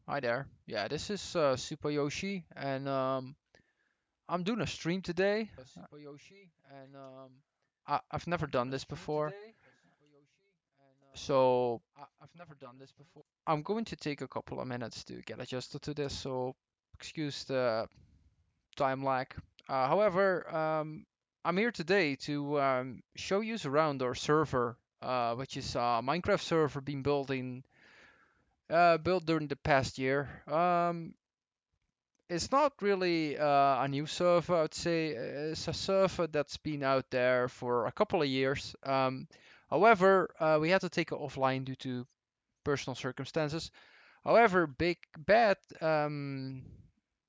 Hi there. Yeah, this is Super Yoshi, and I'm doing a stream today. I've never done this before, so I'm going to take a couple of minutes to get adjusted to this. So excuse the time lag. However, I'm here today to show you around our server, which is a Minecraft server being built during the past year. It's not really a new server, I would say. It's a server that's been out there for a couple of years. However, we had to take it offline due to personal circumstances. However, Big Bad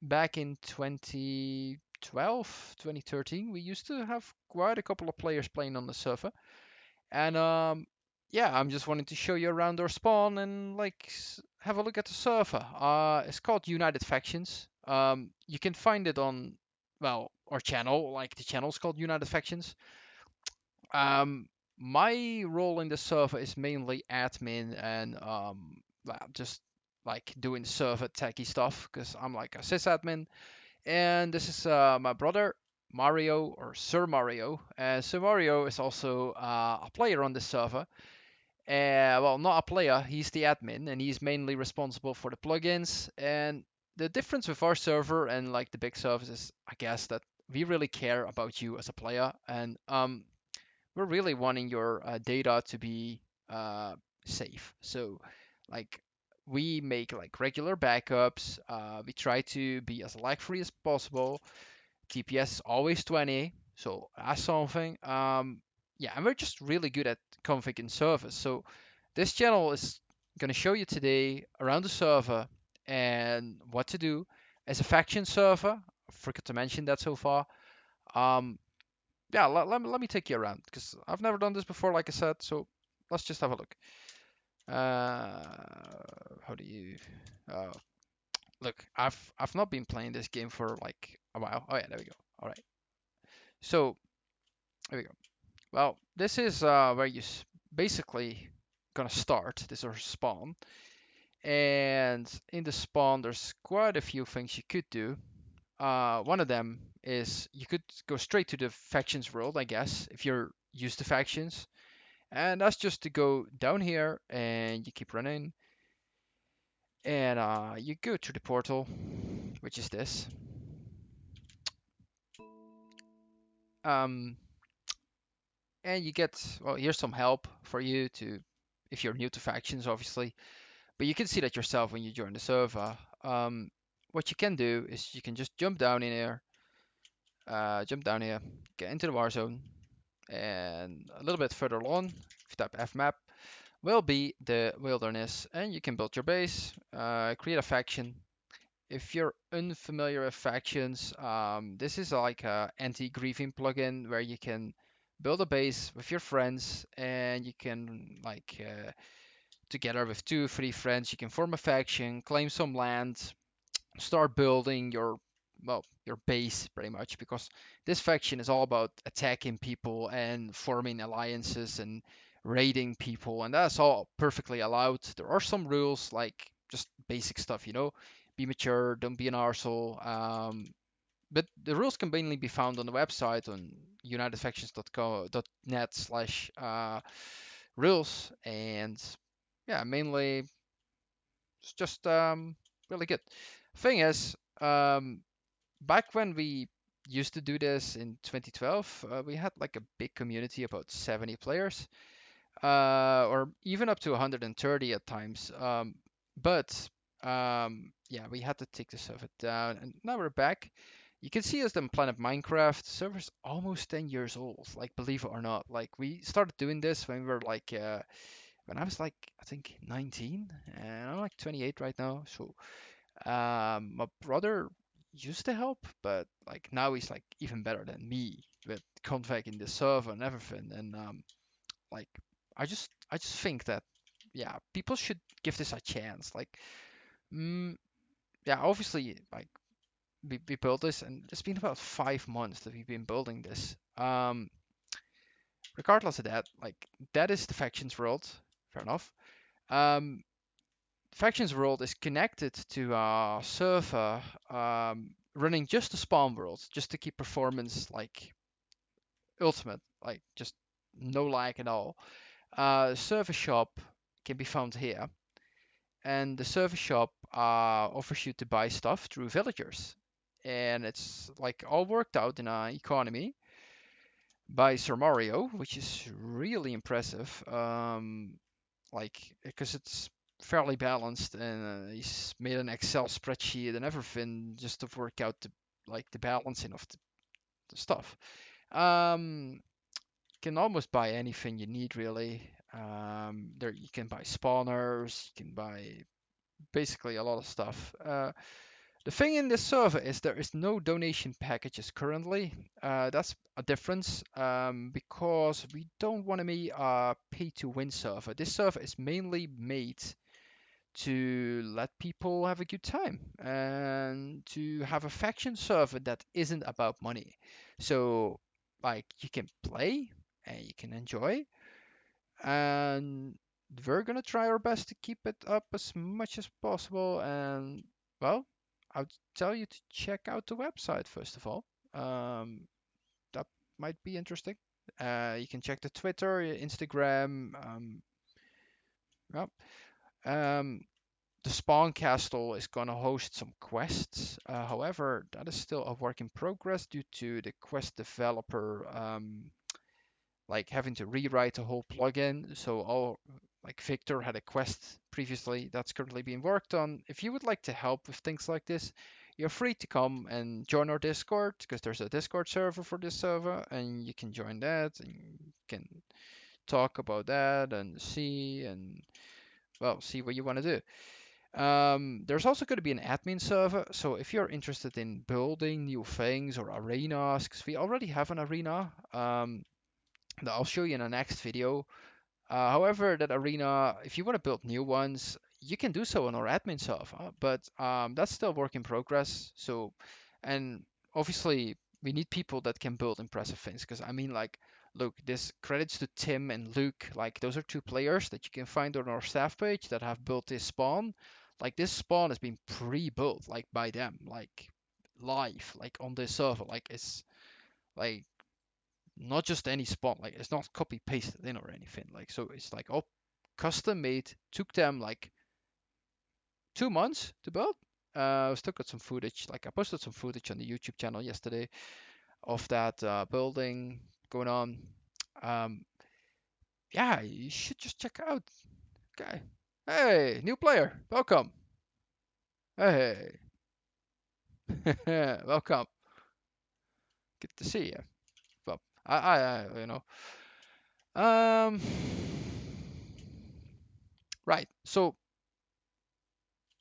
back in 2012, 2013, we used to have quite a couple of players playing on the server. And yeah, I'm just wanting to show you around our spawn and like have a look at the server. It's called United Factions. You can find it on, well, our channel. Like the channel's called United Factions. Um, my role in the server is mainly admin and well, just like doing server techie stuff because I'm like a sysadmin. And this is my brother Mario or Sir Mario. Sir Mario is also a player on the server. Well, not a player, he's the admin, and he's mainly responsible for the plugins. And the difference with our server and like the big servers is, I guess, that we really care about you as a player, and we're really wanting your data to be safe. So, like, we make like regular backups. We try to be as lag-free as possible. TPS is always 20, so that's something. Yeah, and we're just really good at configuring servers. So this channel is going to show you today around the server and what to do as a faction server. I forgot to mention that so far. Um, yeah, let me take you around because I've never done this before, like I said. So let's just have a look. How do you? Uh, Look, I've not been playing this game for like a while. Oh yeah, there we go. All right. So there we go. Well, this is where you basically gonna start. This is our spawn. And in the spawn, there's quite a few things you could do. One of them is you could go straight to the factions world, I guess, if you're used to factions. And that's just to go down here and you keep running. And you go to the portal, which is this. Um, and you get, well, here's some help for you to, if you're new to factions, obviously. But you can see that yourself when you join the server. What you can do is you can just jump down here, get into the war zone, and a little bit further on, if you type fmap, will be the wilderness, and you can build your base, create a faction. If you're unfamiliar with factions, this is like a anti-griefing plugin where you can build a base with your friends, and you can like together with two, three friends, you can form a faction, claim some land, start building your, well, your base pretty much, because this faction is all about attacking people and forming alliances and raiding people, and that's all perfectly allowed. There are some rules, like just basic stuff, be mature, don't be an arsehole. But the rules can mainly be found on the website on unitedfactions.net/rules, and yeah, mainly it's just really good. Thing is, back when we used to do this in 2012, we had like a big community, about 70 players, or even up to 130 at times. But yeah, we had to take the server down, and now we're back. You can see us on Planet Minecraft. The server's almost 10 years old, like believe it or not. Like we started doing this when we were like when I was like I think 19, and I'm like 28 right now. So my brother used to help, but like now he's like even better than me with config in the server and everything. And like I just think that yeah, people should give this a chance. Like mm, yeah, obviously like we built this, and it's been about 5 months that we've been building this. Regardless of that, like that is the factions world. Fair enough. Um, Factions world is connected to a server running just the spawn world, just to keep performance like ultimate, like just no lag at all. Server shop can be found here, and the server shop offers you to buy stuff through villagers, and it's like all worked out in a economy by Sir Mario, which is really impressive. Like because it's fairly balanced, and he's made an Excel spreadsheet and everything just to work out the balancing of the stuff. Um, can almost buy anything you need really. There you can buy spawners, you can buy basically a lot of stuff. The thing in this server is there is no donation packages currently. That's a difference because we don't want to be a pay-to-win server. This server is mainly made to let people have a good time and to have a faction server that isn't about money. So, like, you can play and you can enjoy, and we're gonna try our best to keep it up as much as possible. And well, I'll tell you to check out the website first of all. That might be interesting. You can check the Twitter, Instagram. Yeah. Um, the Spawn Castle is gonna host some quests. However, that is still a work in progress due to the quest developer like having to rewrite a whole plugin. So all like Victor had a quest previously that's currently being worked on. If you would like to help with things like this, you're free to come and join our Discord because there's a Discord server for this server, and you can join that and you can talk about that and see what you want to do. There's also going to be an admin server, so if you're interested in building new things or arenas, because we already have an arena, that I'll show you in the next video. However, that arena, if you want to build new ones, you can do so on our admin server, but that's still work in progress. So, and obviously, we need people that can build impressive things. Because I mean, like, look, this credits to Tim and Luke. Like, those are two players that you can find on our staff page that have built this spawn. Like, this spawn has been pre-built, like by them, like live, like on this server. Like, it's like not just any spawn, like it's not copy pasted in or anything, like so it's like all custom made. Took them like 2 months to build. Still got some footage, like I posted some footage on the YouTube channel yesterday of that building going on. um yeah, you should just check out. Okay, hey, new player, welcome. Hey. Welcome, good to see you. Well, I um right, so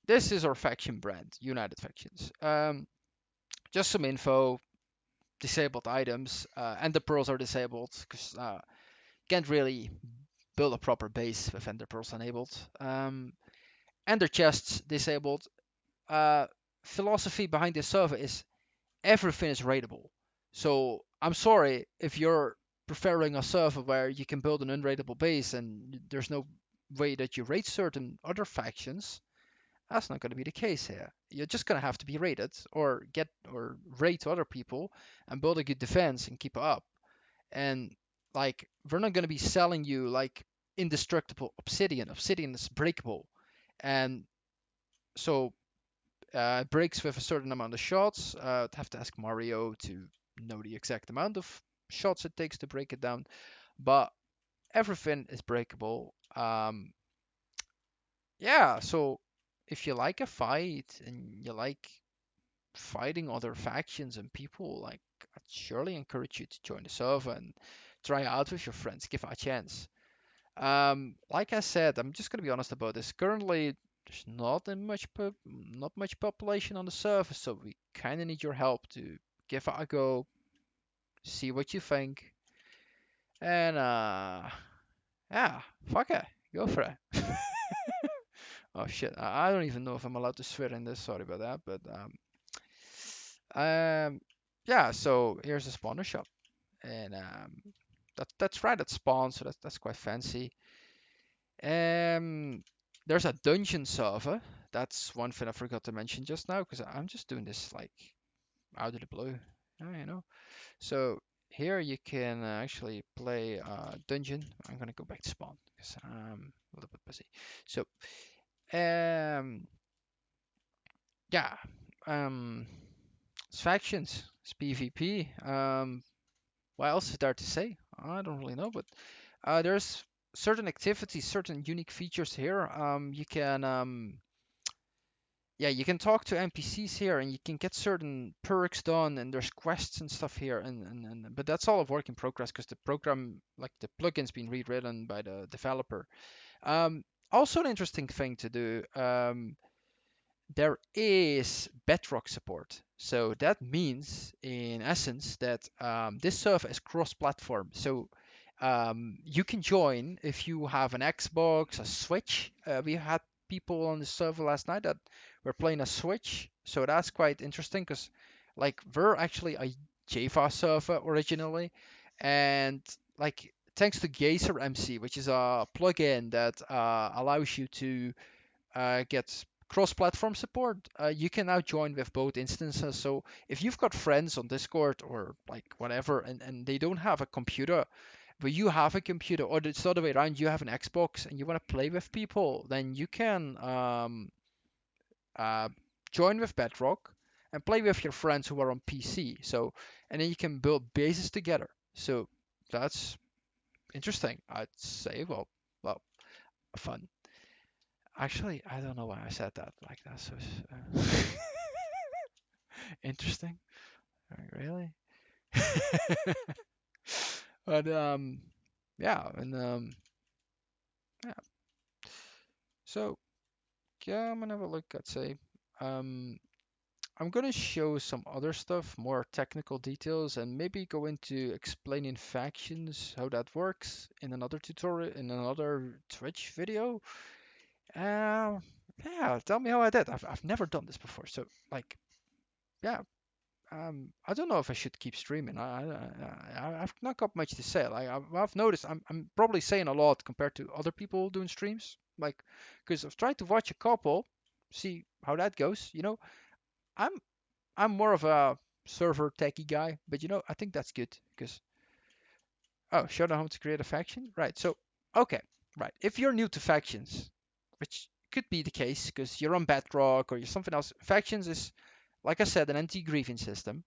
this is our faction brand, United Factions. Just some info, disabled items, ender pearls are disabled because can't really build a proper base with ender pearls enabled. Ender chests disabled. Uh, Philosophy behind this server is everything is raidable. So I'm sorry if you're preferring a server where you can build an unraidable base and there's no way that you raid certain other factions. That's not going to be the case here. You're just going to have to be raided or get or raid other people and build a good defense and keep up. And like we're not going to be selling you like indestructible obsidian. Obsidian is breakable, and so it breaks with a certain amount of shots. I'd have to ask Mario to know the exact amount of shots it takes to break it down, but everything is breakable. Yeah, so if you like a fight and you like fighting other factions and people, like I'd surely encourage you to join the server and try out with your friends, give it a chance. Like I said, I'm just gonna be honest about this. Currently, there's not much population on the server, so we kind of need your help to give it a go, see what you think, and yeah, fuck it, go for it. Oh shit, I don't even know if I'm allowed to swear in this. Sorry about that, but yeah. So here's the spawner shop, and that's right at spawn, so that's quite fancy. Um, there's a dungeon server. That's one thing I forgot to mention just now because I'm just doing this like out of the blue. Yeah, you know. So here you can actually play dungeon. I'm gonna go back to spawn because I'm a little bit busy. So um yeah it's factions, it's PvP. What else is there to say? I don't really know, but there's certain activities, certain unique features here. You can yeah, you can talk to NPCs here, and you can get certain perks done, and there's quests and stuff here, and but that's all a work in progress because the program, like the plugin's been rewritten by the developer. Um, Also an interesting thing to do. There is Bedrock support. So that means, in essence, that this server is cross-platform. So you can join if you have an Xbox, a Switch. We had people on the server last night that were playing a Switch. So that's quite interesting because, like, we're actually a Java server originally, and like thanks to Geyser MC, which is a plugin that allows you to get cross-platform support, you can now join with both instances. So if you've got friends on Discord or like whatever, and they don't have a computer, but you have a computer, or it's the other way around, you have an Xbox and you want to play with people, then you can uh, join with Bedrock and play with your friends who are on PC. So, and then you can build bases together. So that's interesting, I'd say. Well, fun. Actually, I don't know why I said that like that. So interesting. Really? But yeah, and yeah. So yeah, I'm gonna have a look. I'd say um, I'm gonna show some other stuff, more technical details, and maybe go into explaining factions, how that works in another tutorial, in another Twitch video. Uh, yeah, tell me how I did. I've never done this before, so like, yeah, I don't know if I should keep streaming. I've not got much to say. Like I've noticed, I'm probably saying a lot compared to other people doing streams. Like, because I've tried to watch a couple, see how that goes. You know, I'm I'm more of a server techie guy, but you know, I think that's good because oh, show them how to create a faction, right? So okay, right. If you're new to factions, which could be the case because you're on Bedrock or you're something else, factions is like I said, an anti-griefing system.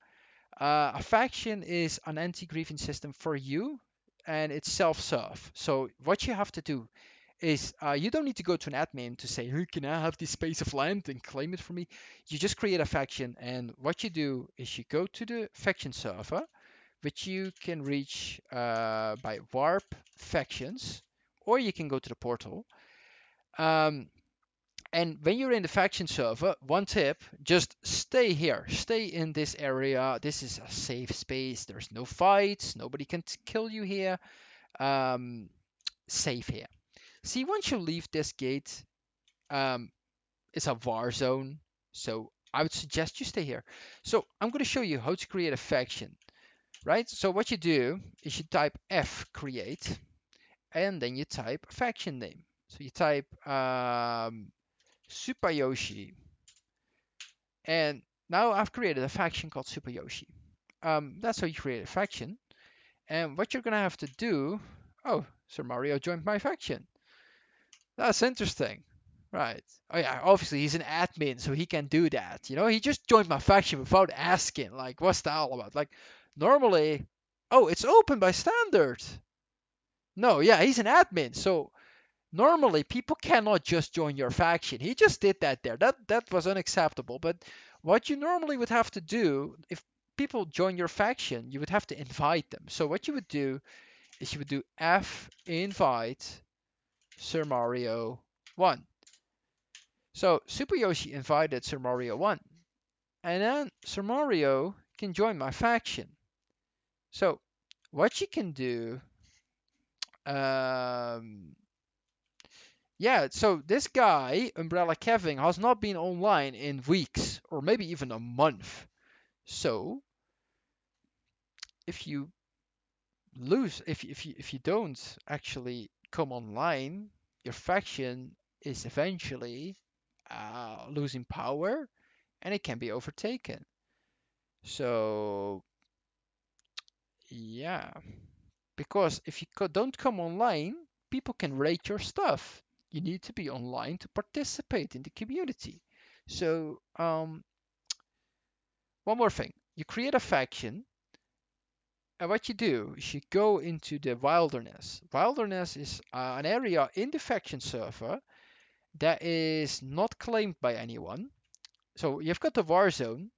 A faction is an anti-griefing system for you, and it's self-serve. So what you have to do is you don't need to go to an admin to say, hey, can I have this space of land and claim it for me? You just create a faction, and what you do is you go to the faction server, which you can reach by warp factions, or you can go to the portal. Um, and when you're in the faction server, one tip, just stay here. Stay in this area. This is a safe space. There's no fights. Nobody can kill you here. Um, Safe here. See, once you leave this gate, um, it's a war zone. So I would suggest you stay here. So I'm going to show you how to create a faction, right? So what you do is you type F create, and then you type faction name. So you type Super Yoshi. And now I've created a faction called Super Yoshi. That's how you create a faction. And what you're gonna have to do, oh, Sir Mario joined my faction. That's interesting. Right. Oh yeah, obviously he's an admin, so he can do that. You know, he just joined my faction without asking. Like, what's that all about? Like, normally, oh, it's open by standard. No, yeah, he's an admin, so normally people cannot just join your faction. He just did that there. That was unacceptable. But what you normally would have to do if people join your faction, you would have to invite them. So what you would do is you would do F invite Sir Mario 1. So Super Yoshi invited Sir Mario 1. And then Sir Mario can join my faction. So what you can do um, yeah, so this guy, Umbrella Kevin, has not been online in weeks or maybe even a month. So if you lose, if you don't actually come online, your faction is eventually losing power and it can be overtaken. So yeah, because if you don't come online, people can raid your stuff. You need to be online to participate in the community. So one more thing, you create a faction, and what you do is you go into the wilderness. Wilderness is an area in the faction server that is not claimed by anyone. So you've got the war zone,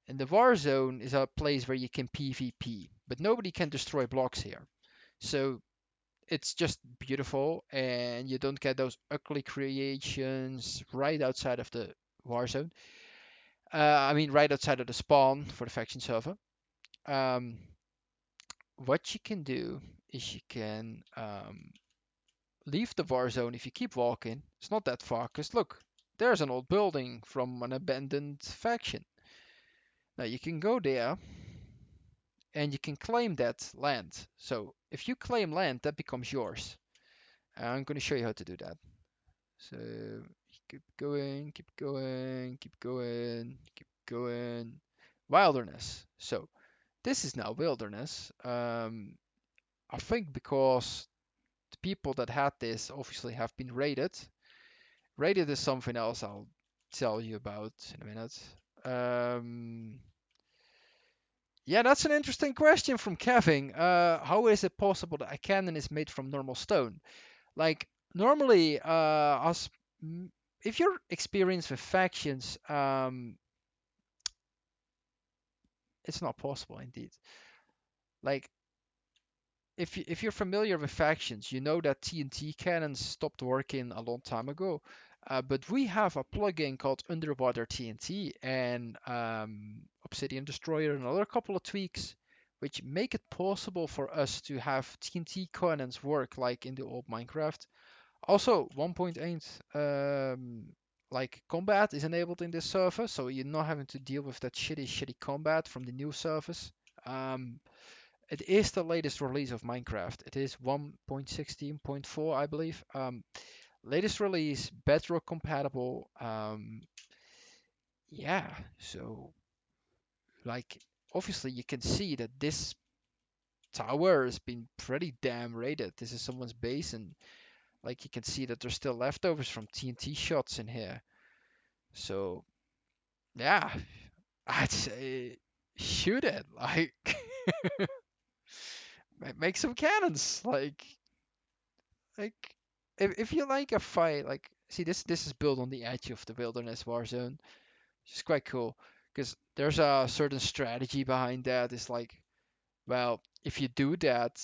and the war zone is a place where you can PvP, but nobody can destroy blocks here. So it's just beautiful, and you don't get those ugly creations right outside of the war zone. I mean, right outside of the spawn for the faction server. Um, what you can do is you can leave the war zone if you keep walking. It's not that far, because look, there's an old building from an abandoned faction. Now you can go there and you can claim that land. So if you claim land, that becomes yours. I'm going to show you how to do that. So keep going, keep going, keep going, keep going. Wilderness. So this is now wilderness. I think because the people that had this obviously have been raided. Raided is something else I'll tell you about in a minute. Um, yeah, that's an interesting question from Kevin. How is it possible that a cannon is made from normal stone? Like normally, if you're experienced with factions, it's not possible indeed. Like if you're familiar with factions, you know that TNT cannons stopped working a long time ago. But we have a plugin called Underwater TNT and Obsidian Destroyer and another couple of tweaks which make it possible for us to have TNT cannons work like in the old Minecraft. Also, 1.8 like combat is enabled in this server, so you're not having to deal with that shitty combat from the new servers. Um, it is the latest release of Minecraft. It is 1.16.4, I believe. Latest release, Bedrock compatible. Yeah, so like obviously you can see that this tower has been pretty damn raided. This is someone's base, and like you can see that there's still leftovers from TNT shots in here. So yeah, I'd say shoot it. Like make some cannons. Like if you like a fight, like see this is built on the edge of the wilderness war zone, which is quite cool because there's a certain strategy behind that. It's like, well, if you do that,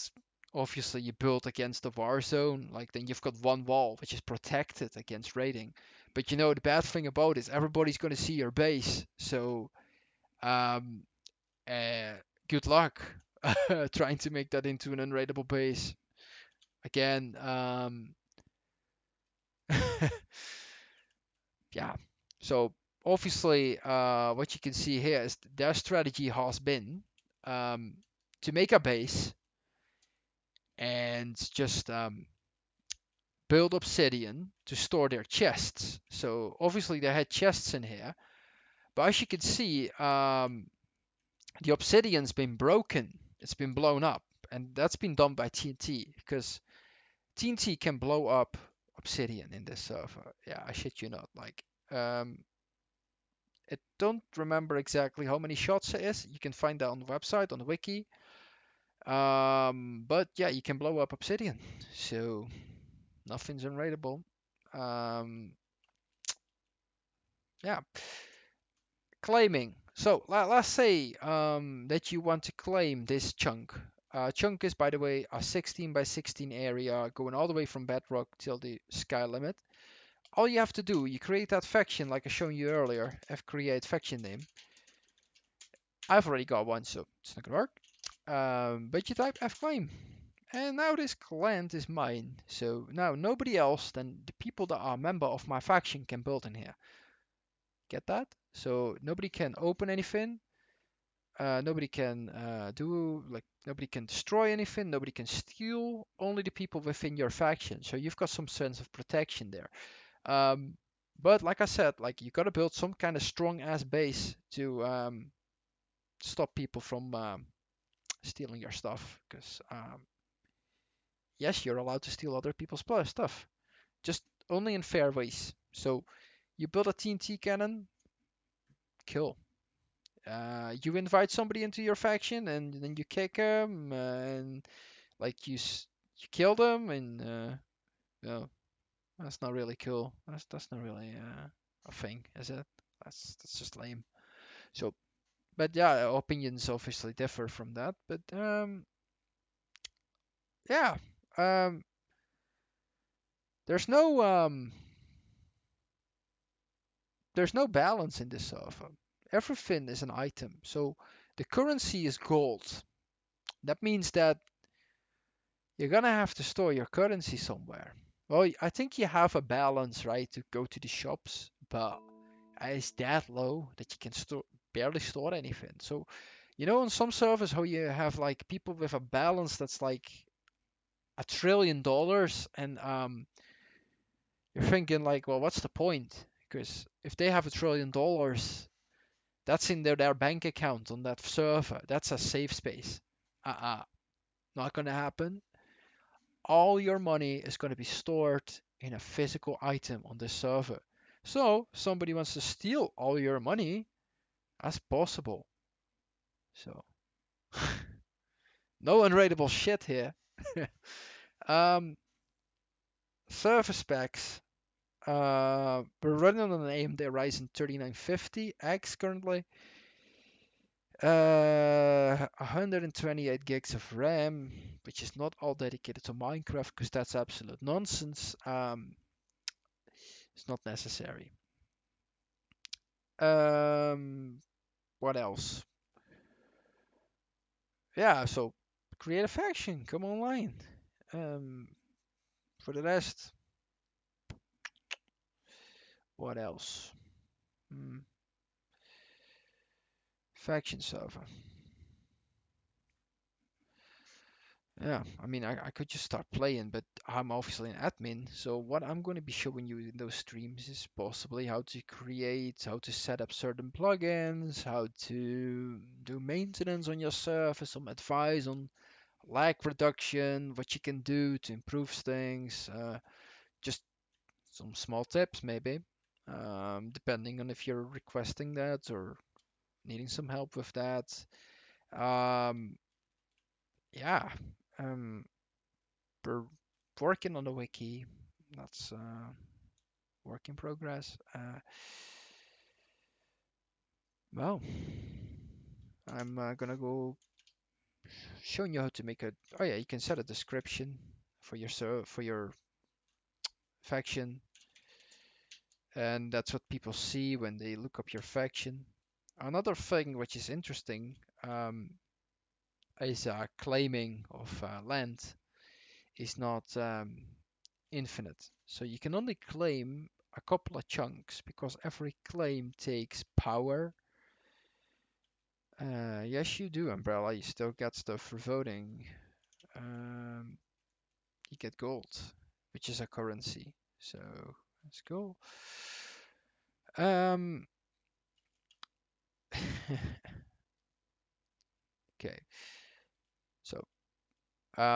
obviously you build against the war zone, like then you've got one wall which is protected against raiding. But you know the bad thing about it is everybody's gonna see your base, so um, uh, good luck trying to make that into an unraidable base. Again, yeah. So obviously, what you can see here is their strategy has been um, to make a base and just build obsidian to store their chests. So obviously they had chests in here, but as you can see, the obsidian's been broken. It's been blown up, and that's been done by TNT because TNT can blow up obsidian in this server. Yeah, I shit you not. Like, I don't remember exactly how many shots it is. You can find that on the website, on the wiki. But yeah, you can blow up obsidian. So nothing's unraidable. Um, yeah, claiming. So let's say that you want to claim this chunk. Chunk is, by the way, a 16 by 16 area going all the way from bedrock till the sky limit. All you have to do, you create that faction like I showed you earlier. F create faction name. I've already got one, so it's not gonna work. But you type fclaim. And now this land is mine. So now nobody else than the people that are a member of my faction can build in here. Get that? So nobody can open anything. Nobody can nobody can destroy anything. Nobody can steal. Only the people within your faction. So you've got some sense of protection there. Um, but like I said, like you gotta build some kind of strong ass base to stop people from stealing your stuff. Because yes, you're allowed to steal other people's stuff, just only in fair ways. So you build a TNT cannon, kill. You invite somebody into your faction, and then you kick them, and like you kill them, and no, that's not really cool. That's not really a thing, is it? That's just lame. So, but yeah, opinions obviously differ from that. But yeah, um, there's no there's no balance in this server. Everything is an item. So the currency is gold. That means that you're gonna have to store your currency somewhere. Well, I think you have a balance, right, to go to the shops, but it's that low that you can store barely store anything. So, on some servers how you have like people with a balance that's like $1 trillion, and you're thinking like, well, what's the point? Because if they have $1 trillion, that's in their bank account on that server. That's a safe space. Not gonna happen. All your money is gonna be stored in a physical item on this server. So, if somebody wants to steal all your money, that's possible. So, no unrateable shit here. um, Server specs. We're running on an AMD Ryzen 3950X currently. 128 gigs of RAM, which is not all dedicated to Minecraft because that's absolute nonsense. It's not necessary. Um, what else? Yeah, so create a faction, come online. Um, for the rest, what else? Hmm, faction server. Yeah, I mean, I could just start playing, but I'm obviously an admin. So what I'm going to be showing you in those streams is possibly how to create, how to set up certain plugins, how to do maintenance on your server, some advice on lag reduction, what you can do to improve things, just some small tips maybe, depending on if you're requesting that or needing some help with that. Um, yeah. Um, we're working on the wiki. That's work in progress. Well, I'm gonna go showing you how to make a. Oh yeah, you can set a description for your for your faction, and that's what people see when they look up your faction. Another thing which is interesting is claiming of land is not infinite. So you can only claim a couple of chunks because every claim takes power. Yes, you do, Umbrella. You still get stuff for voting. Um, you get gold, which is a currency. So let's go. Um, okay, so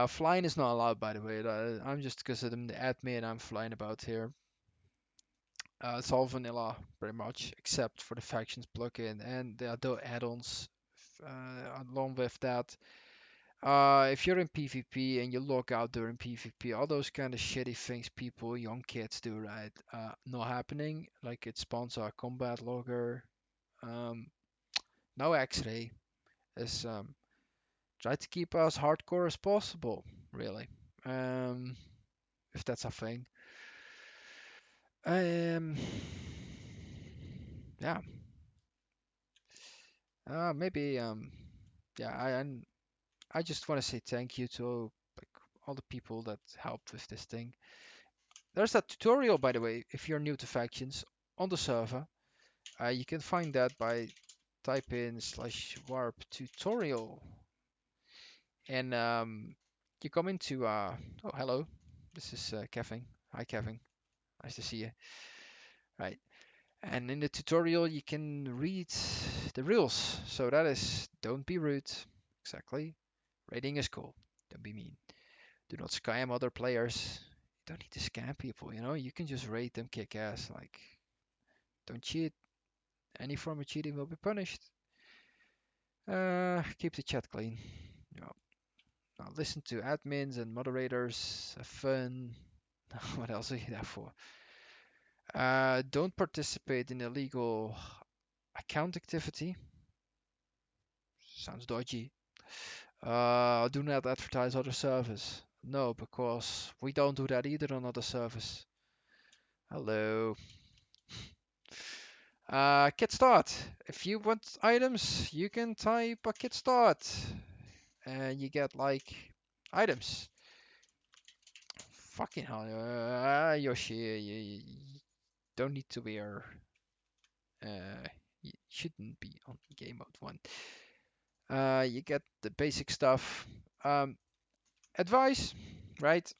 flying is not allowed, by the way. I'm just because I'm the admin, I'm flying about here. It's all vanilla, pretty much, except for the factions plugin and the other add-ons along with that. If you're in PvP and you log out during PvP, all those kind of shitty things people, young kids do, right? Not happening. Like it spawns a combat logger. Um, no X-ray. Is try to keep as hardcore as possible, really. Um, if that's a thing. Um, yeah. Maybe. Yeah. I just want to say thank you to like all the people that helped with this thing. There's a tutorial, by the way, if you're new to factions on the server. You can find that by type in slash warp tutorial, and you come into oh hello, this is Kevin. Hi Kevin. Nice to see you. Right. And in the tutorial, you can read the rules. So that is, don't be rude. Exactly. Raiding is cool. Don't be mean. Do not scam other players. You don't need to scam people, you know? You can just raid them, kick ass. Like, don't cheat. Any form of cheating will be punished. Keep the chat clean. Yeah. Now listen to admins and moderators. Have fun. What else are you there for? Don't participate in illegal account activity. Sounds dodgy. Do not advertise other service. No, because we don't do that either on other service. Hello. Kit start. If you want items, you can type a kit start, and you get like items. Fucking hell, Yoshi, you don't need to wear. You shouldn't be on game mode 1. You get the basic stuff. Advice, right?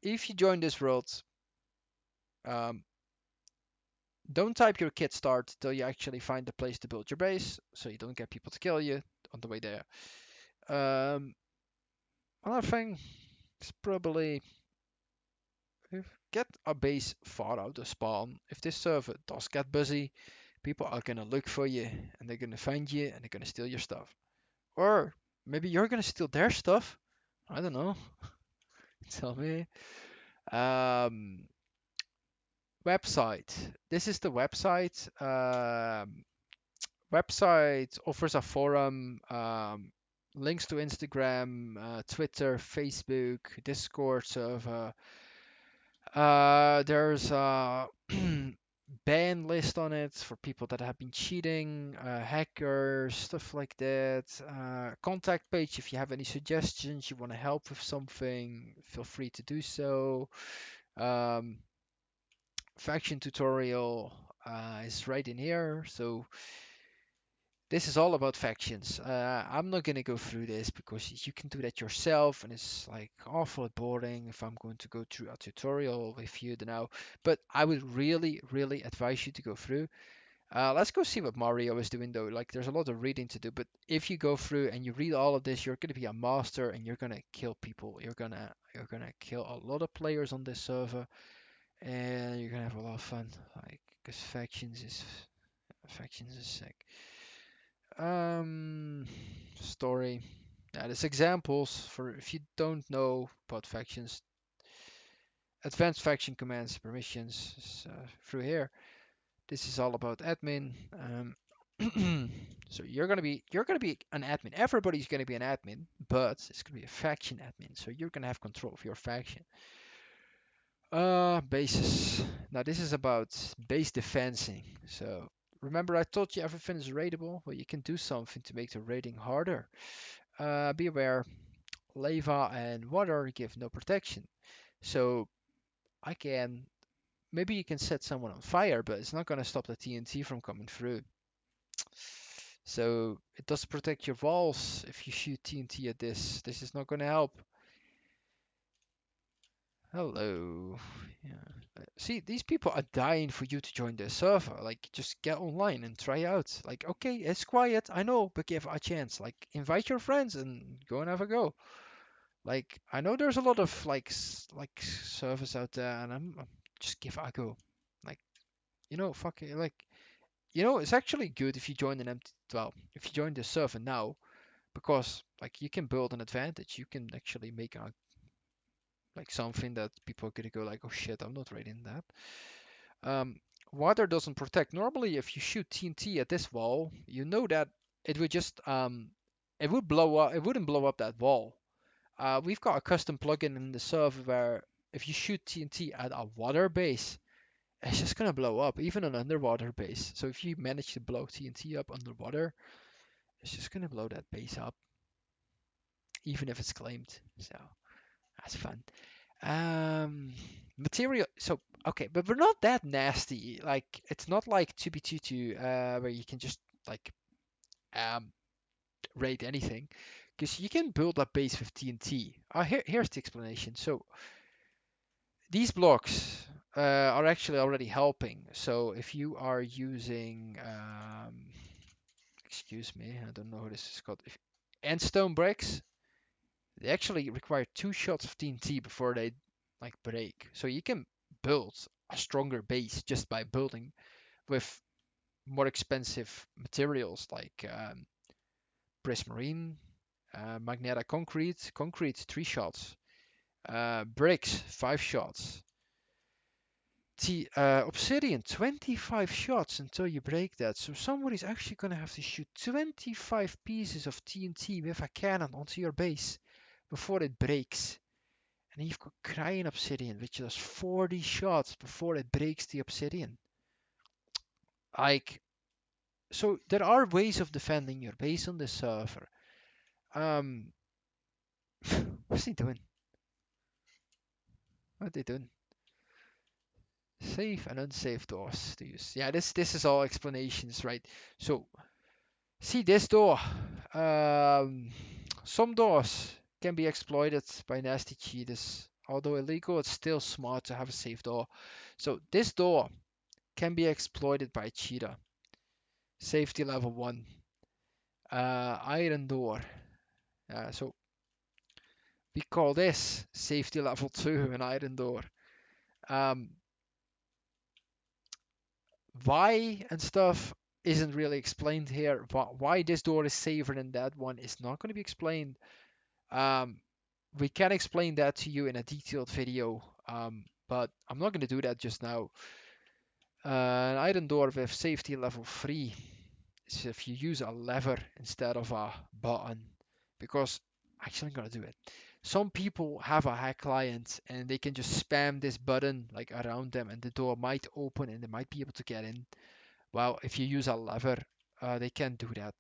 If you join this world, um, don't type your kit start till you actually find a place to build your base, so you don't get people to kill you on the way there. Um, Another thing is probably get a base far out of spawn. If this server does get busy, people are gonna look for you and they're gonna find you and they're gonna steal your stuff. Or maybe you're gonna steal their stuff. I don't know. Tell me. Um, Website. This is the website. Website offers a forum, links to Instagram, Twitter, Facebook, Discord server. There's a ban list on it for people that have been cheating, hackers, stuff like that. Contact page if you have any suggestions, you want to help with something, feel free to do so. Um, Faction tutorial is right in here. So this is all about factions. I'm not gonna go through this because you can do that yourself, and it's like awful boring if I'm going to go through a tutorial with you now. But I would really, really advise you to go through. Let's go see what Mario is doing though. Like there's a lot of reading to do, but if you go through and you read all of this, you're gonna be a master and you're gonna kill people. You're gonna kill a lot of players on this server, and you're gonna have a lot of fun. Like, because factions is sick. Um, Story. Yeah, there's examples for if you don't know about factions. Advanced faction commands, permissions is, through here. This is all about admin. So you're gonna be an admin. Everybody's gonna be an admin, but it's gonna be a faction admin. So you're gonna have control of your faction. Bases. Now this is about base defensing. So remember I told you everything is raidable. Well, you can do something to make the raiding harder. Be aware, lava and water give no protection. So I can maybe you can set someone on fire, but it's not gonna stop the TNT from coming through. So it does protect your walls. If you shoot TNT at this, this is not gonna help. Hello. Yeah. See, these people are dying for you to join their server. Like, just get online and try out. Like, okay, it's quiet, I know, but give it a chance. Like, invite your friends and go and have a go. Like, I know there's a lot of like servers out there, and I'm just give it a go. Like, fuck it. Like, it's actually good if you join an empty. Well, if you join the server now, because like you can build an advantage. You can actually make a like something that people are gonna go like, oh shit, I'm not raiding that. Um, Water doesn't protect. Normally, if you shoot TNT at this wall, you know that it would just it would blow up. It wouldn't blow up that wall. We've got a custom plugin in the server where if you shoot TNT at a water base, it's just gonna blow up, even an underwater base. So if you manage to blow TNT up underwater, it's just gonna blow that base up, even if it's claimed. So that's fun. Material. So okay, but we're not that nasty. Like it's not like 2B22 where you can just like um raid anything, because you can build a base with TNT. Here's the explanation. So these blocks are actually already helping. So if you are using, excuse me, I don't know what this is called, and stone bricks, they actually require 2 shots of TNT before they like break. So you can build a stronger base just by building with more expensive materials like prismarine, magnetic concrete, concrete 3 shots, bricks 5 shots, obsidian 25 shots until you break that. So somebody's actually gonna have to shoot 25 pieces of TNT with a cannon onto your base before it breaks. And then you've got crying obsidian, which does 40 shots before it breaks the obsidian. Like, so there are ways of defending your base on this server. Um, what's he doing? What are they doing? Safe and unsafe doors to use. Yeah, this is all explanations, right? So see this door. Um, some doors can be exploited by nasty cheaters. Although illegal, it's still smart to have a safe door. So this door can be exploited by a cheater. Safety level 1. Iron door. So we call this safety level 2, an iron door. Um, why and stuff isn't really explained here. Why this door is safer than that one is not going to be explained. Um, we can explain that to you in a detailed video, but I'm not going to do that just now. An iron door with safety level 3 is if you use a lever instead of a button, because actually I'm going to do it. Some people have a hack client and they can just spam this button like around them and the door might open and they might be able to get in. Well, if you use a lever, they can't do that.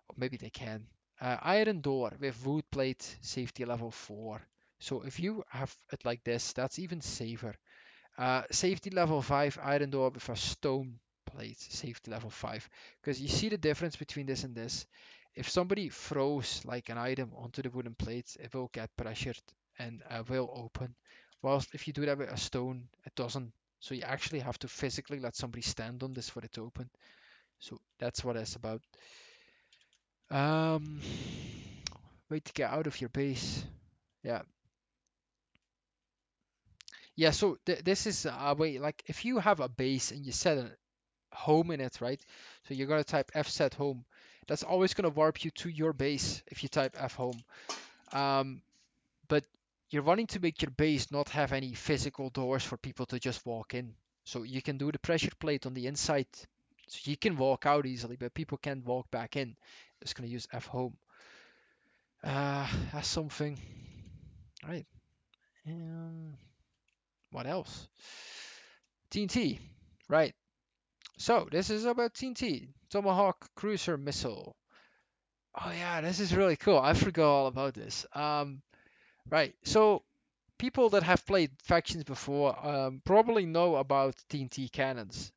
Or maybe they can. Iron door with wood plate, safety level 4. So if you have it like this, that's even safer. Safety level 5, iron door with a stone plate, safety level 5. Because you see the difference between this and this. If somebody throws like an item onto the wooden plates, it will get pressured and will open. Whilst if you do that with a stone, it doesn't. So you actually have to physically let somebody stand on this for it to open. So that's what it's about. Um, way to get out of your base. Yeah. Yeah, so this is a way, like if you have a base and you set a home in it, right? So you're gonna type fset home. That's always gonna warp you to your base if you type f home. Um, but you're wanting to make your base not have any physical doors for people to just walk in. So you can do the pressure plate on the inside. So you can walk out easily, but people can't walk back in. Just gonna use f home. That's something. Right. What else? TNT. Right. So this is about TNT. Tomahawk cruiser missile. Oh yeah, this is really cool. I forgot all about this. Right. So people that have played factions before probably know about TNT cannons.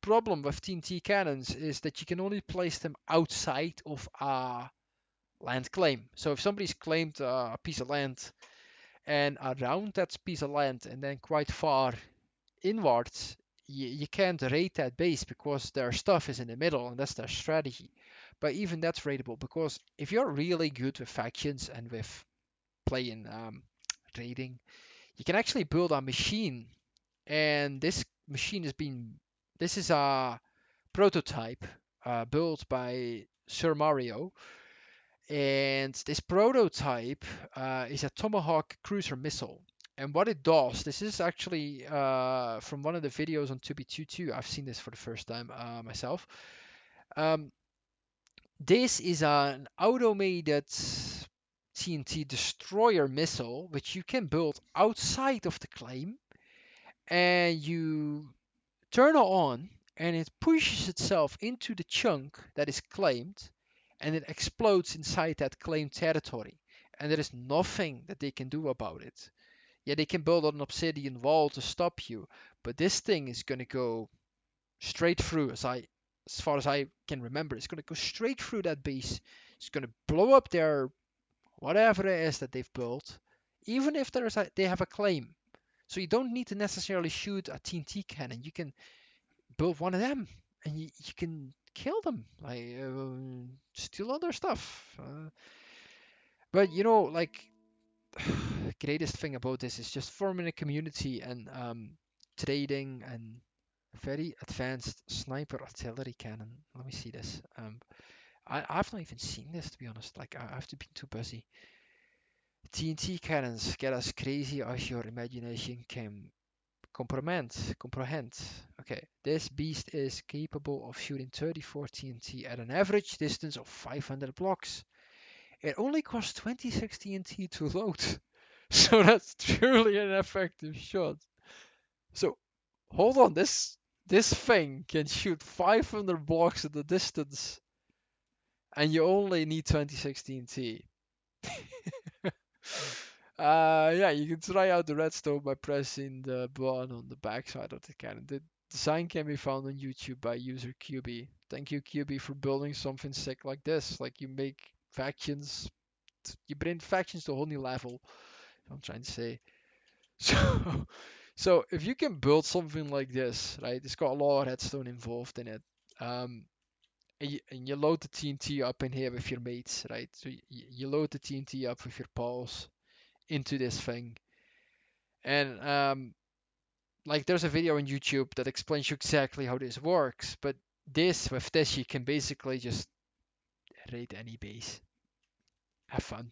Problem with TNT cannons is that you can only place them outside of a land claim. So if somebody's claimed a piece of land and around that piece of land and then quite far inwards, you can't raid that base because their stuff is in the middle and that's their strategy. But even that's raidable because if you're really good with factions and with playing raiding, you can actually build a machine. And this machine has been, this is a prototype built by Sir Mario. And this prototype is a Tomahawk cruiser missile. And what it does, this is actually from one of the videos on 2B22. I've seen this for the first time myself. Um, this is an automated TNT destroyer missile, which you can build outside of the claim. And you turn it on, and it pushes itself into the chunk that is claimed, and it explodes inside that claimed territory. And there is nothing that they can do about it. Yeah, they can build an obsidian wall to stop you, but this thing is going to go straight through, as far as I can remember. It's going to go straight through that base. It's going to blow up their whatever it is that they've built, even if they have a claim. So you don't need to necessarily shoot a TNT cannon. You can build one of them, and you can kill them, like steal other stuff. But like greatest thing about this is just forming a community and trading and very advanced sniper artillery cannon. Let me see this. I've not even seen this, to be honest. Like I've been too busy. TNT cannons get as crazy as your imagination can comprehend. Okay, this beast is capable of shooting 34 TNT at an average distance of 500 blocks. It only costs 26 TNT to load, so that's truly an effective shot. So hold on, this thing can shoot 500 blocks at the distance, and you only need 26 TNT. Yeah, you can try out the redstone by pressing the button on the backside of the cannon. The design can be found on YouTube by user QB. Thank you, QB, for building something sick like this. Like you make factions, you bring factions to a whole new level. I'm trying to say. So, so if you can build something like this, right? It's got a lot of redstone involved in it. Um, and you load the TNT up in here with your mates, right? So you load the TNT up with your pals into this thing. And like there's a video on YouTube that explains you exactly how this works. But with this you can basically just raid any base. Have fun.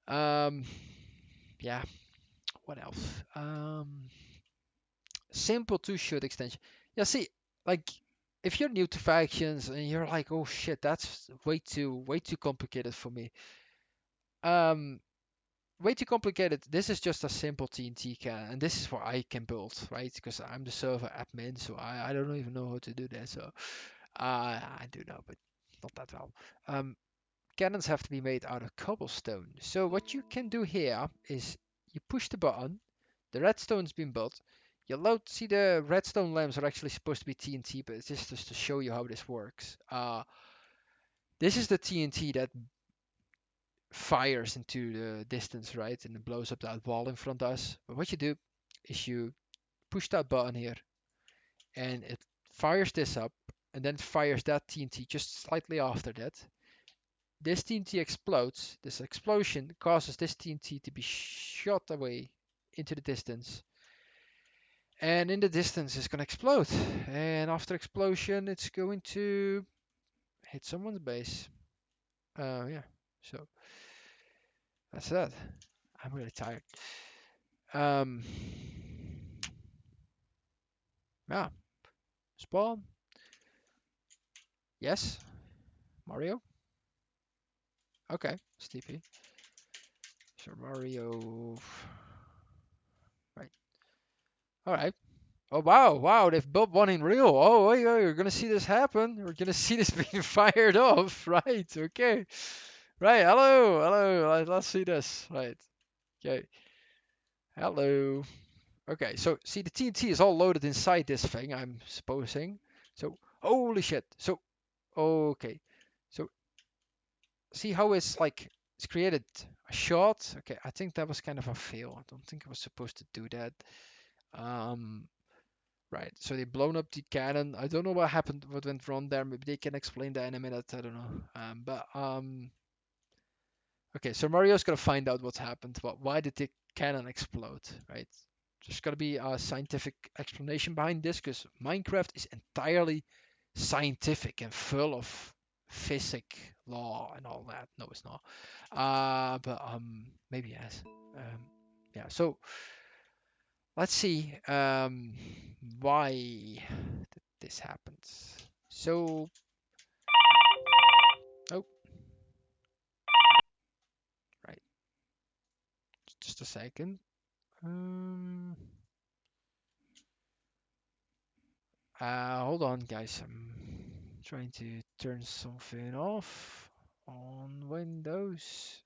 Um, yeah. What else? Simple two-shot extension. Yeah, see, like if you're new to factions and you're like, oh shit, that's way too complicated for me. Um, way too complicated. This is just a simple TNT can, and this is what I can build, right? Because I'm the server admin, so I don't even know how to do that. So I do know, but not that well. Cannons have to be made out of cobblestone. So what you can do here is you push the button, the redstone's been built. You load. See, the redstone lamps are actually supposed to be TNT, but it's just to show you how this works. This is the TNT that fires into the distance, right? And it blows up that wall in front of us. But what you do is you push that button here and it fires this up and then it fires that TNT just slightly after that. This TNT explodes. This explosion causes this TNT to be shot away into the distance. And in the distance it's going to explode. And after explosion it's going to hit someone's base. Yeah. So that's that. I'm really tired. Um, yeah. Spawn. Yes. Mario. Okay. Sleepy. So Mario. Right. All right. Oh wow, wow! They've built one in real. Oh, wait, wait, you're gonna see this happen. We're gonna see this being fired off. Right. Okay. Right. Hello. Hello. Let's see this. Right. Okay. Hello. Okay. So see, the TNT is all loaded inside this thing. I'm supposing. So holy shit. So okay. So see how it's like it's created a shot. Okay, I think that was kind of a fail. I don't think I was supposed to do that. Um, right. So they blown up the cannon. I don't know what happened, what went wrong there. Maybe they can explain that in a minute. I don't know. Okay. So Mario's gonna find out what's happened. Why did the cannon explode? Right. There's gotta be a scientific explanation behind this, because Minecraft is entirely scientific and full of physics, law, and all that. No, it's not. But maybe yes. Yeah. So let's see why did this happens. So oh right, just a second. Um, hold on, guys. I'm trying to turn something off on Windows.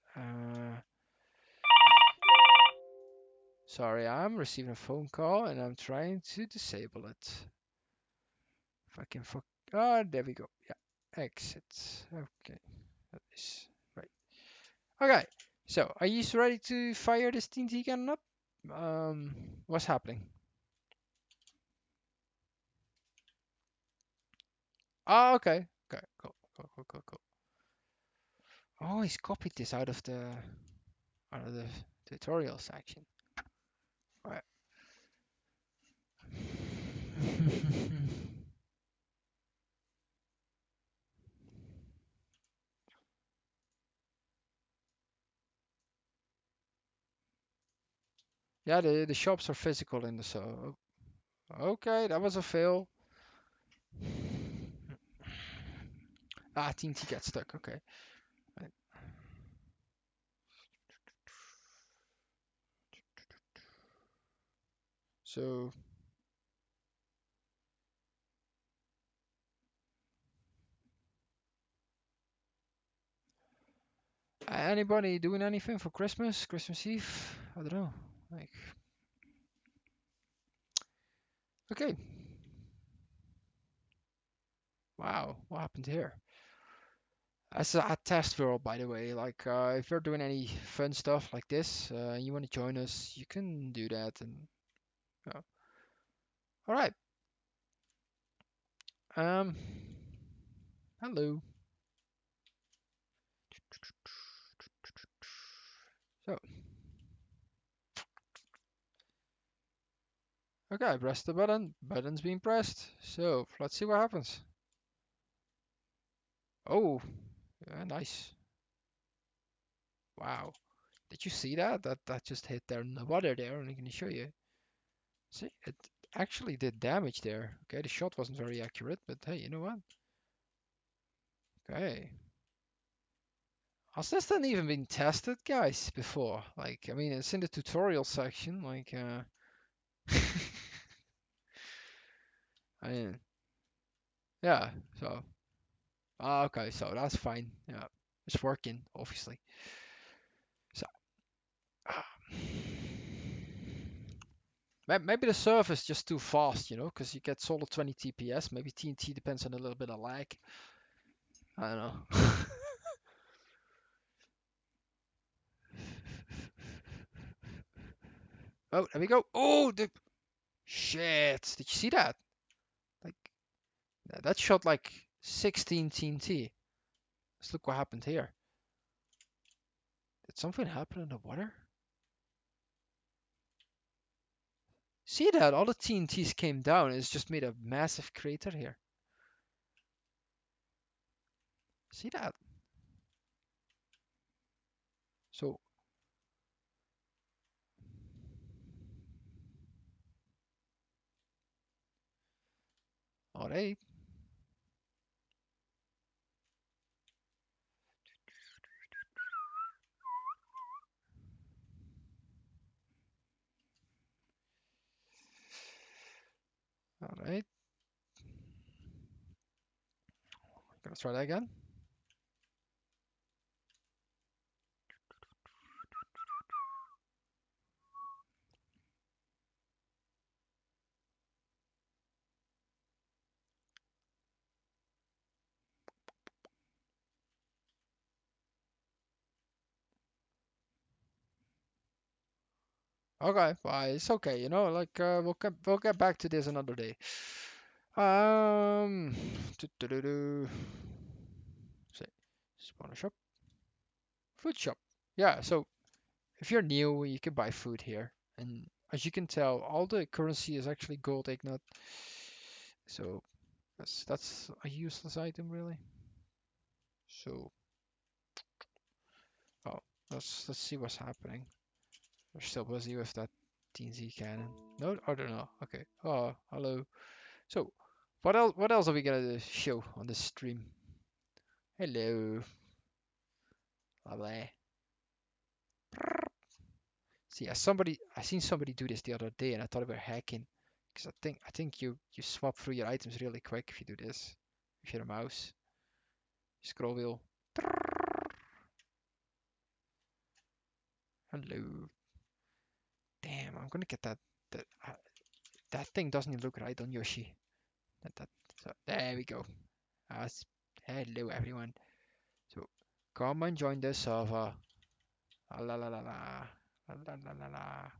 Sorry, I'm receiving a phone call and I'm trying to disable it. If I can fuck. Ah, there we go. Yeah, exit. Okay, that is right. Okay, so are you ready to fire this TNT cannon up? What's happening? Oh, okay. Okay, cool, cool, cool, cool, cool. Oh, he's copied this out of the tutorial section. Right. Yeah, the shops are physical in the so. Okay, that was a fail. Ah, TNT got stuck. Okay. Right. So, anybody doing anything for Christmas? Christmas Eve? I don't know. Like, okay. Wow, what happened here? That's a test world, by the way. Like, if you're doing any fun stuff like this, you want to join us, you can do that. And all right. Um, hello. So, okay, I pressed the button. Button's being pressed. So, let's see what happens. Oh, yeah, nice. Wow. Did you see that? That just hit there in the water there, and I can show you. See, it actually did damage there. Okay, the shot wasn't very accurate, but hey, you know what? Okay. Has this then even been tested, guys, before? Like, I mean, it's in the tutorial section. Like, I mean, yeah. So, okay, so that's fine. Yeah, it's working, obviously. So, ah, maybe the server is just too fast, because you get solid 20 TPS. Maybe TNT depends on a little bit of lag. I don't know. Oh, there we go. Oh, the shit! Did you see that? Like, that shot like 16 TNT. Let's look what happened here. Did something happen in the water? See that? All the TNTs came down. It's just made a massive crater here. See that? So, alright, alright. Gonna try that again. Okay, well, it's okay. Like we'll get back to this another day. Um, do. Say, spawn shop, food shop. Yeah. So if you're new, you can buy food here, and as you can tell, all the currency is actually gold ignite. So that's a useless item, really. So, oh, let's see what's happening. We're still busy with that TNT cannon. No, I don't know. Okay. Oh, hello. So, what else are we gonna show on this stream? Hello. Blah blah. See, I seen somebody do this the other day, and I thought they were hacking. Because I think you swap through your items really quick if you do this. If you're a mouse, scroll wheel. Hello. Damn, I'm gonna get that. That thing doesn't look right on Yoshi. That. So there we go. As hello everyone. So come and join the server. Ah, la la la la. La la la la la.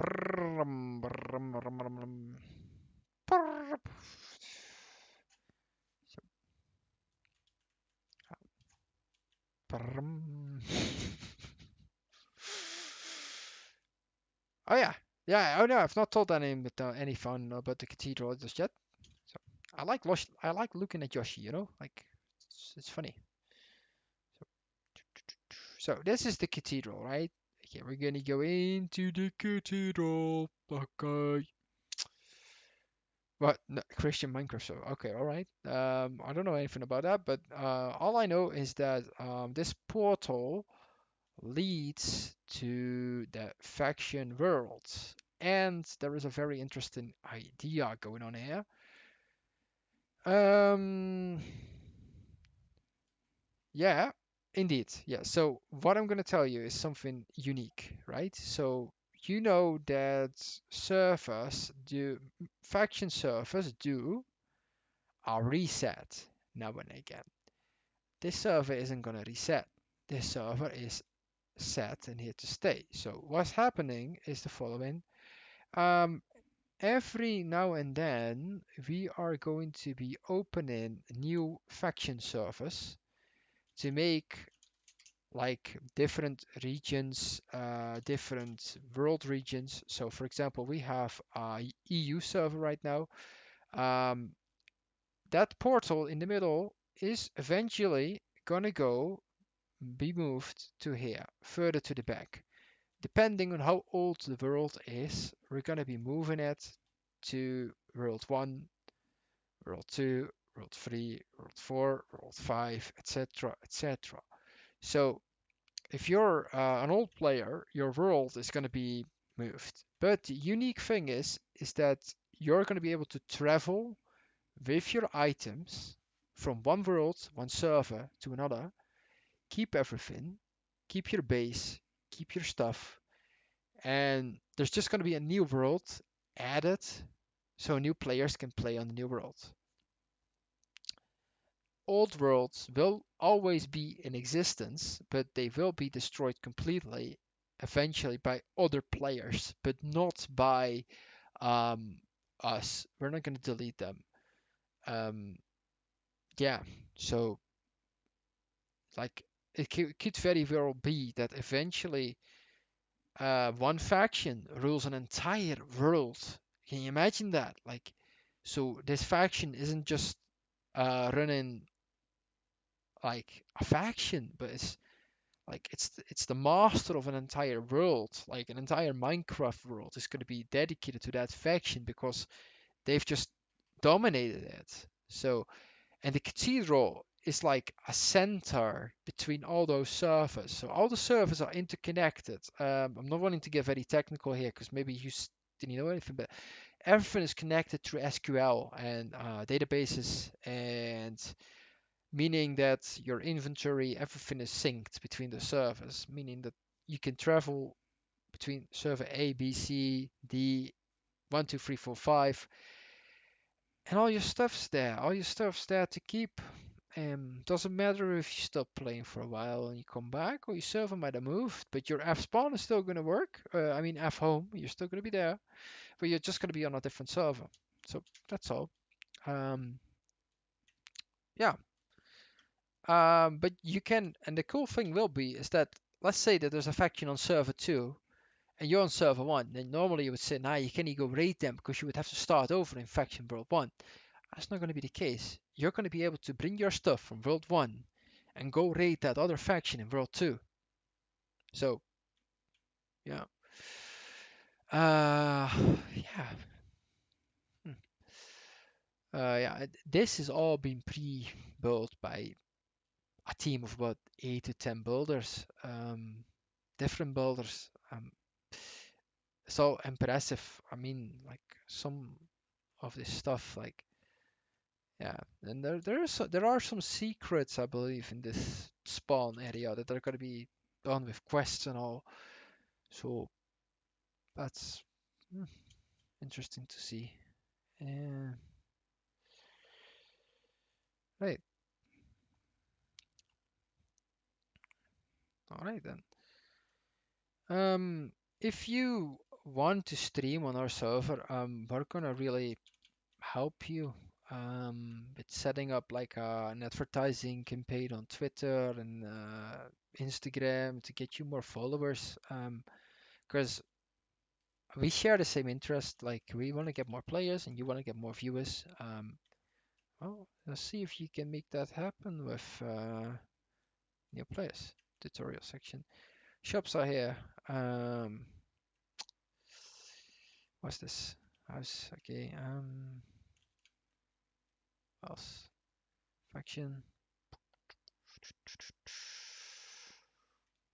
Brrrm, brrrm, brrrm, brrrm. Brrrm. So, brrrm. Oh yeah, yeah. Oh no, I've not told any fun about the cathedral just yet. So I like looking at Yoshi. Like it's funny. So this is the cathedral, right? Okay, we're gonna go into the cathedral. Okay. What? No, Christian Minecraft server. Okay, all right. I don't know anything about that, but all I know is that this portal leads to the faction world, and there is a very interesting idea going on here. Um, yeah, indeed. Yeah. So what I'm gonna tell you is something unique, right? So you know that servers do faction servers do a reset now and again. This server isn't gonna reset. This server is set and here to stay. So what's happening is the following. Um, every now and then we are going to be opening new faction servers to make like different regions, different world regions. So for example, we have a EU server right now. Um, that portal in the middle is eventually gonna be moved to here, further to the back. Depending on how old the world is, we're gonna be moving it to World 1, World 2, World 3, World 4, World 5, etc., etc. So if you're an old player, your world is gonna be moved. But the unique thing is that you're gonna be able to travel with your items from one world, one server to another, keep everything, keep your base, keep your stuff, and there's just going to be a new world added so new players can play on the new world. Old worlds will always be in existence, but they will be destroyed completely eventually by other players, but not by um, us. We're not going to delete them. Um, yeah, so like it could very well be that eventually one faction rules an entire world. Can you imagine that? Like, so this faction isn't just running like a faction, but it's the master of an entire world, like an entire Minecraft world is going to be dedicated to that faction because they've just dominated it. So, and the cathedral is like a center between all those servers. So all the servers are interconnected. I'm not wanting to get very technical here because maybe didn't know anything, but everything is connected through SQL and databases, and meaning that your inventory, everything is synced between the servers, meaning that you can travel between server A, B, C, D, 1, 2, 3, 4, 5, and all your stuff's there. All your stuff's there to keep. Doesn't matter if you stop playing for a while and you come back, or your server might have moved, but your F spawn is still going to work. I mean F home, you're still going to be there, but you're just going to be on a different server. So that's all. Um, yeah. But you can, and the cool thing will be is that let's say that there's a faction on server 2 and you're on server 1, then normally you would say, nah, you can't go raid them because you would have to start over in faction world 1. That's not going to be the case. You're going to be able to bring your stuff from World 1 and go raid that other faction in World 2. So, yeah. Yeah. Hmm. Yeah, this is all been pre-built by a team of about 8 to 10 builders, different builders. So impressive. I mean, like some of this stuff, like yeah, and there are some secrets I believe in this spawn area that are gonna be done with quests and all. So that's hmm, interesting to see. Uh, right, all right then. Um, if you want to stream on our server, we're gonna really help you with setting up like an advertising campaign on Twitter and Instagram to get you more followers. Because we share the same interest. Like we want to get more players and you want to get more viewers. Well, let's see if you can make that happen with new players. Tutorial section. Shops are here. What's this? House. Okay. Else. Faction.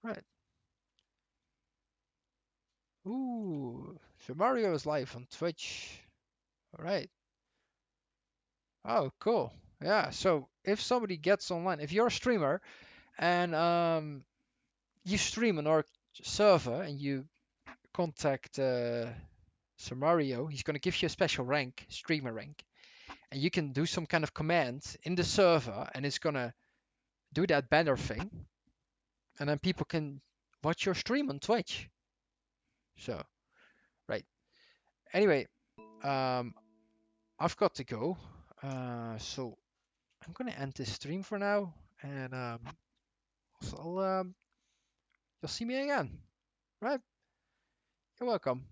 Right. Ooh. So Mario is live on Twitch. All right. Oh, cool. Yeah. So if somebody gets online, if you're a streamer and you stream on our server and you contact Sir Mario, he's gonna give you a special rank, streamer rank, and you can do some kind of command in the server, and it's gonna do that banner thing, and then people can watch your stream on Twitch. So, right. Anyway, um, I've got to go. So I'm gonna end this stream for now, and so you'll see me again. Right? You're welcome.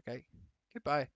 Okay. Goodbye.